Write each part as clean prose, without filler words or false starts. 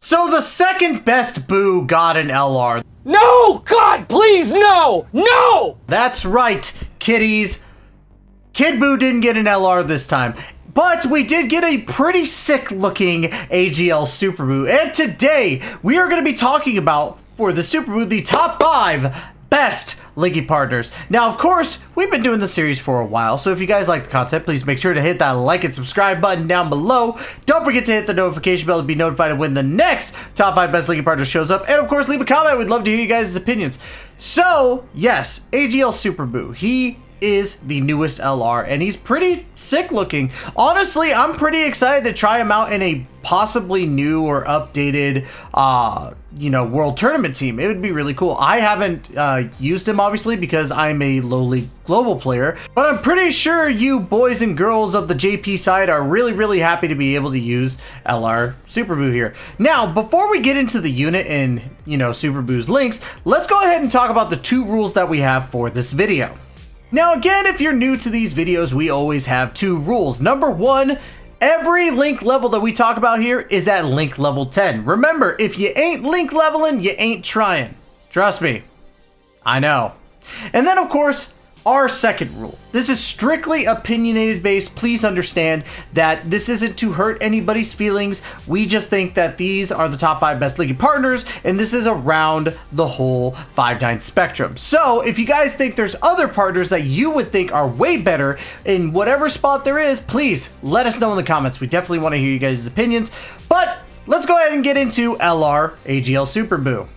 So the second best Buu got an LR. No! God, please, no! No! That's right, kiddies. Kid Buu didn't get an LR this time. But we did get a pretty sick looking AGL Super Buu. And today, we are going to be talking about, for the Super Buu, the top 5 best Linky partners. Now, of course, we've been doing this series for a while, so if you guys like the content, please make sure to hit that like and subscribe button down below. Don't forget to hit the notification bell to be notified of when the next top 5 best Linky partners shows up. And of course, leave a comment. We'd love to hear you guys' opinions. So, yes, AGL Super Buu. He is the newest LR, and he's pretty sick looking. Honestly, I'm pretty excited to try him out in a possibly new or updated world tournament team. It would be really cool. I haven't used him, obviously, because I'm a lowly global player, but I'm pretty sure you boys and girls of the JP side are really happy to be able to use LR Super Buu here. Now, before we get into the unit and Super Buu's links, let's go ahead and talk about the 2 rules that we have for this video. Now again, if you're new to these videos, we always have 2 rules. Number 1, every link level that we talk about here is at link level 10. Remember, if you ain't link leveling, you ain't trying. Trust me, I know. And then of course, our second rule. This is strictly opinionated based. Please understand that this isn't to hurt anybody's feelings. We just think that these are the top 5 best Linky partners, and this is around the whole 5/9 spectrum. So if you guys think there's other partners that you would think are way better in whatever spot there is, please let us know in the comments. We definitely want to hear you guys' opinions. But let's go ahead and get into LR AGL Super Buu.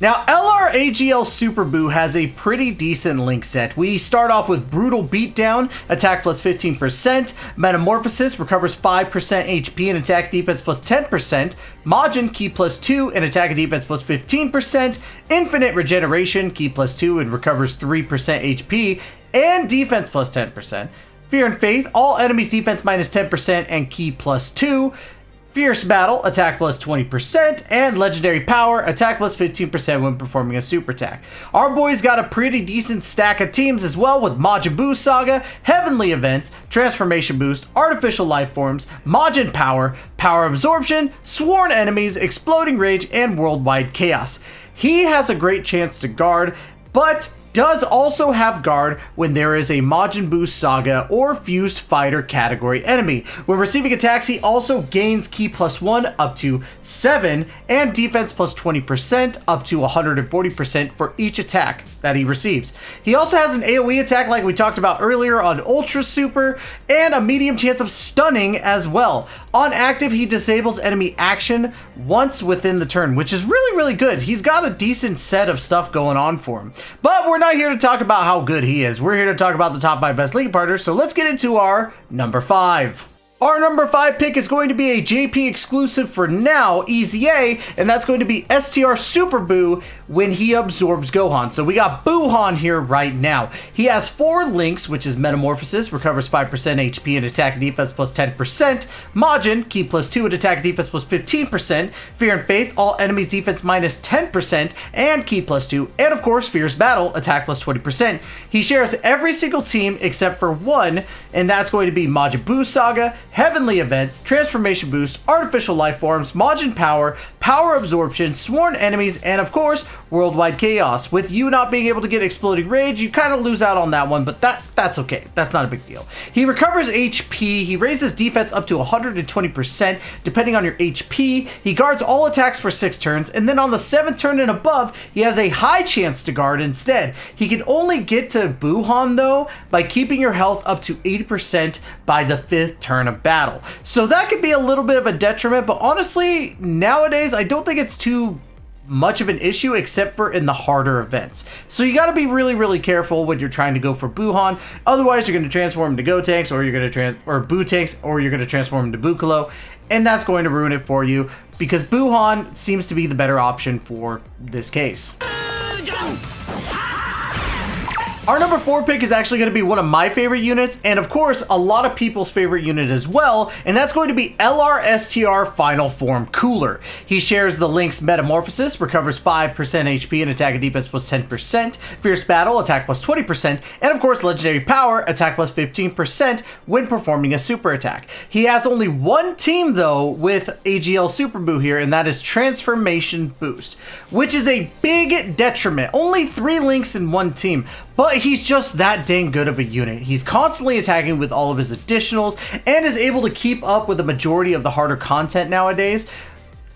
Now, LR AGL Super Buu has a pretty decent link set. We start off with Brutal Beatdown, attack plus 15%, Metamorphosis, recovers 5% HP and attack defense plus 10%, Majin, key plus 2 and attack and defense plus 15%, Infinite Regeneration, key plus 2 and recovers 3% HP and defense plus 10%, Fear and Faith, all enemies defense minus 10% and key plus 2, Fierce Battle, attack plus 20%, and Legendary Power, attack plus 15% when performing a super attack. Our boys got a pretty decent stack of teams as well, with Majin Buu Saga, Heavenly Events, Transformation Boost, Artificial Life Forms, Majin Power, Power Absorption, Sworn Enemies, Exploding Rage, and Worldwide Chaos. He has a great chance to guard, but does also have guard when there is a Majin Buu Saga or Fused Fighter category enemy. When receiving attacks, he also gains key plus 1 up to 7 and defense plus 20% up to 140% for each attack that he receives. He also has an AoE attack like we talked about earlier on Ultra Super, and a medium chance of stunning as well. On active, he disables enemy action once within the turn, which is really good. He's got a decent set of stuff going on for him. But we're not here to talk about how good he is. We're here to talk about the top 5 best Linky partners, so let's get into our number 5. Our number 5 pick is going to be a JP exclusive for now, Easy A, and that's going to be Str Super Buu when he absorbs Gohan. So we got Buuhan here right now. He has 4 links, which is Metamorphosis, recovers 5% HP and attack and defense plus 10%, Majin, key plus 2 and attack and defense plus 15%, Fear and Faith, all enemies defense minus 10% and key plus 2, and of course Fierce Battle, attack plus 20%. He shares every single team except for one, and that's going to be Majin Buu Saga, Heavenly Events, Transformation Boost, Artificial Life Forms, Majin Power, Power Absorption, Sworn Enemies, and of course, Worldwide Chaos. With you not being able to get Exploding Rage, you kind of lose out on that one, but that's okay. That's not a big deal. He recovers HP, he raises defense up to 120% depending on your HP, he guards all attacks for 6 turns, and then on the 7th turn and above, he has a high chance to guard instead. He can only get to Buuhan though by keeping your health up to 80% by the 5th turn of battle. So that could be a little bit of a detriment, but honestly, nowadays, I don't think it's too much of an issue except for in the harder events. So you got to be really careful when you're trying to go for Buuhan. Otherwise, you're going to transform into Go Tanks, or you're going to Buu Tanks, or you're going to transform into Buu'Lo, and that's going to ruin it for you because Buuhan seems to be the better option for this case. Our number 4 pick is actually going to be one of my favorite units, and of course, a lot of people's favorite unit as well, and that's going to be Str Final Form Cooler. He shares the links Metamorphosis, recovers 5% HP and attack and defense plus 10%, Fierce Battle, attack plus 20%, and of course, Legendary Power, attack plus 15% when performing a super attack. He has only one team though with AGL Super Buu here, and that is Transformation Boost, which is a big detriment. Only 3 links in one team. But he's just that dang good of a unit. He's constantly attacking with all of his additionals and is able to keep up with the majority of the harder content nowadays.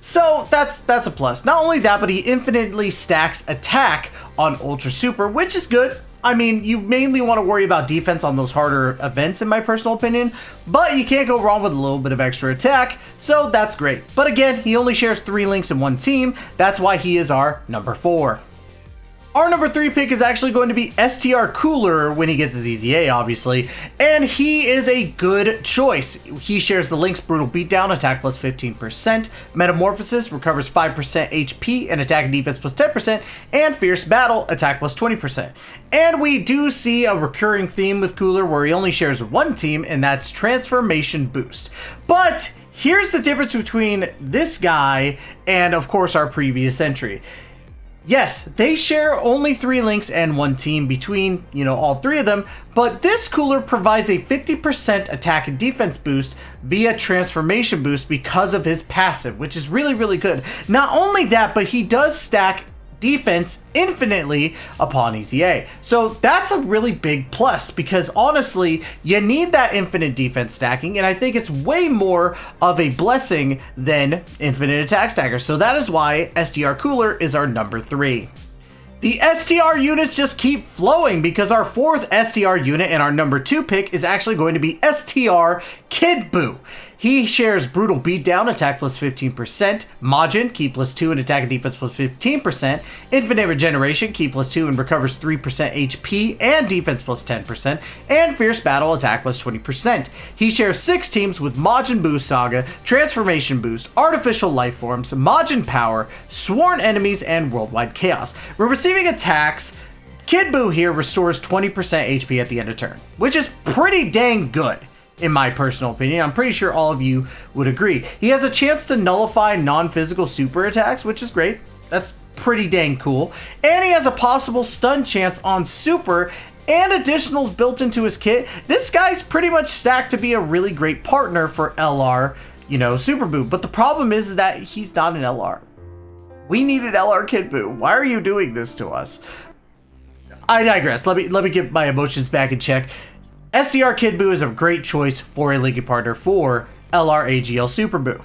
So that's a plus. Not only that, but he infinitely stacks attack on Ultra Super, which is good. I mean, you mainly want to worry about defense on those harder events in my personal opinion, but you can't go wrong with a little bit of extra attack, so that's great. But again, he only shares 3 links in one team. That's why he is our number 4. Our number 3 pick is actually going to be Str Cooler when he gets his EZA, obviously, and he is a good choice. He shares the links Brutal Beatdown, attack plus 15%, Metamorphosis, recovers 5% HP and attack and defense plus 10%, and Fierce Battle, attack plus 20%. And we do see a recurring theme with Cooler where he only shares one team, and that's Transformation Boost. But here's the difference between this guy and, of course, our previous entry. Yes, they share only 3 links and one team between, all 3 of them, but this Cooler provides a 50% attack and defense boost via Transformation Boost because of his passive, which is really, really good. Not only that, but he does stack defense infinitely upon EZA. So that's a really big plus because honestly, you need that infinite defense stacking, and I think it's way more of a blessing than infinite attack stacker. So that is why Str Cooler is our number 3. The STR units just keep flowing because our 4th STR unit and our number 2 pick is actually going to be Str Kid Buu. He shares Brutal Beatdown, attack plus 15%, Majin, key plus 2 and attack and defense plus 15%, Infinite Regeneration, key plus 2 and recovers 3% HP and defense plus 10%, and Fierce Battle, attack plus 20%. He shares 6 teams with Majin Buu Saga, Transformation Boost, Artificial Life Forms, Majin Power, Sworn Enemies, and Worldwide Chaos. We're receiving attacks. Kid Buu here restores 20% HP at the end of turn, which is pretty dang good. In my personal opinion, I'm pretty sure all of you would agree. He has a chance to nullify non-physical super attacks, which is great. That's pretty dang cool. And he has a possible stun chance on super and additionals built into his kit. This guy's pretty much stacked to be a really great partner for LR, Super Buu. But the problem is that he's not an LR. We needed LR Kid Buu. Why are you doing this to us? I digress. Let me get my emotions back in check. Str Kid Buu is a great choice for a linking partner for LR AGL Super Buu.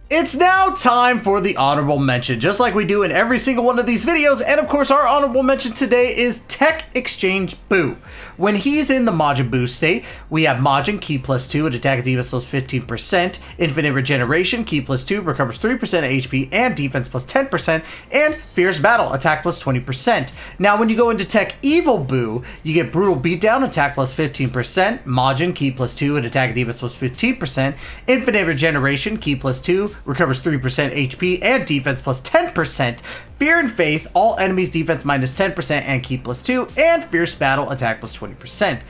It's now time for the honorable mention, just like we do in every single one of these videos, and of course our honorable mention today is Tech Exchange Buu. When he's in the Majin Buu state, we have Majin, key plus 2 and attack and defense plus 15%, Infinite Regeneration, key plus 2, recovers 3% HP and defense plus 10%, and Fierce Battle, attack plus 20%. Now when you go into Tech Evil Buu, you get Brutal Beatdown, attack plus 15%, Majin, key plus 2 and attack and defense plus 15%, Infinite Regeneration, key plus 2, recovers 3% HP and defense plus 10%, Fear and Faith, all enemies defense minus 10% and key plus 2, and Fierce Battle, attack plus 20%.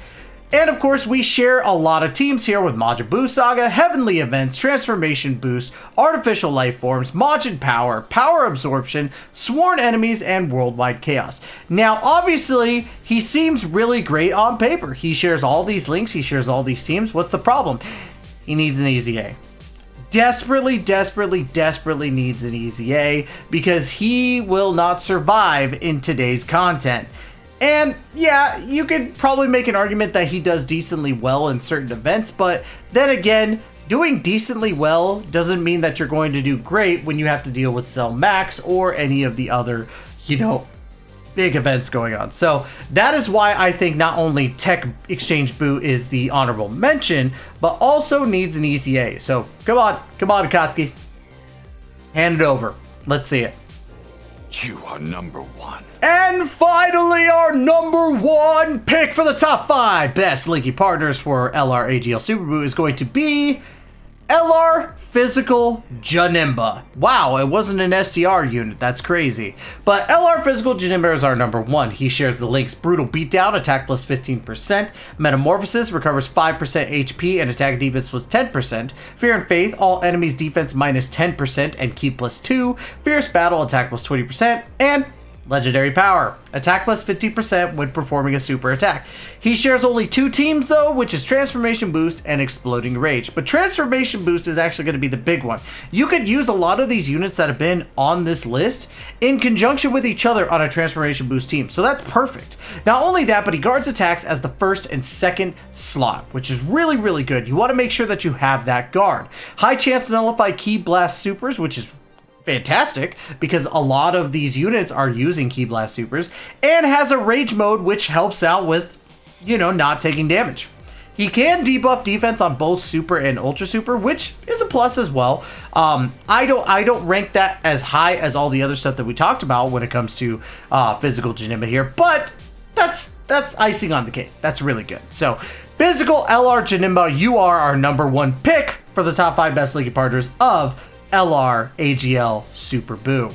And of course, we share a lot of teams here with Majin Buu Saga, Heavenly Events, Transformation Boost, Artificial Life Forms, Majin Power, Power Absorption, Sworn Enemies, and Worldwide Chaos. Now, obviously, he seems really great on paper. He shares all these links, he shares all these teams. What's the problem? He needs an EZA. Desperately needs an EZA because he will not survive in today's content. And yeah, you could probably make an argument that he does decently well in certain events, but then again, doing decently well doesn't mean that you're going to do great when you have to deal with Cell Max or any of the other, big events going on. So that is why I think not only Tech Exchange Buu is the honorable mention, but also needs an EZA. So come on, Akatsuki. Hand it over. Let's see it. You are number 1. And finally, our number 1 pick for the top 5 best linking partners for LR AGL Super Buu is going to be LR Physical Janemba. Wow, it wasn't an SDR unit. That's crazy. But LR Physical Janemba is our number 1. He shares the links Brutal Beatdown, attack plus 15%. Metamorphosis, recovers 5% HP and attack defense was 10%. Fear and Faith, all enemies defense minus 10% and ki plus 2. Fierce Battle, attack plus 20%. And Legendary Power, attack plus 50% when performing a super attack. He shares only 2 teams though, which is Transformation Boost and Exploding Rage. But Transformation Boost is actually going to be the big one. You could use a lot of these units that have been on this list in conjunction with each other on a Transformation Boost team. So that's perfect. Not only that, but he guards attacks as the first and second slot, which is really, really good. You want to make sure that you have that guard. High chance to nullify Ki Blast Supers, which is fantastic because a lot of these units are using Ki Blast Supers, and has a rage mode which helps out with, you know, not taking damage. He can debuff defense on both super and ultra super, which is a plus as well. I don't rank that as high as all the other stuff that we talked about when it comes to physical Janemba here, but that's icing on the cake. That's really good. So physical LR Janemba, you are our number 1 pick for the top 5 best league partners of LR AGL Super Buu.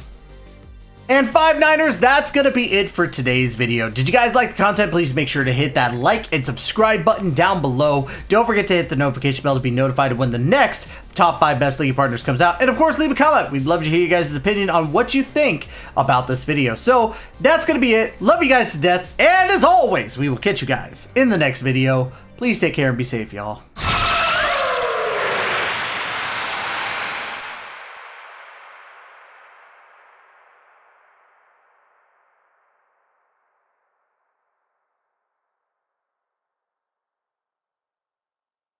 And 5-9ers, that's going to be it for today's video. Did you guys like the content? Please make sure to hit that like and subscribe button down below. Don't forget to hit the notification bell to be notified when the next top 5 best league partners comes out. And of course, leave a comment. We'd love to hear you guys' opinion on what you think about this video. So that's going to be it. Love you guys to death. And as always, we will catch you guys in the next video. Please take care and be safe, y'all.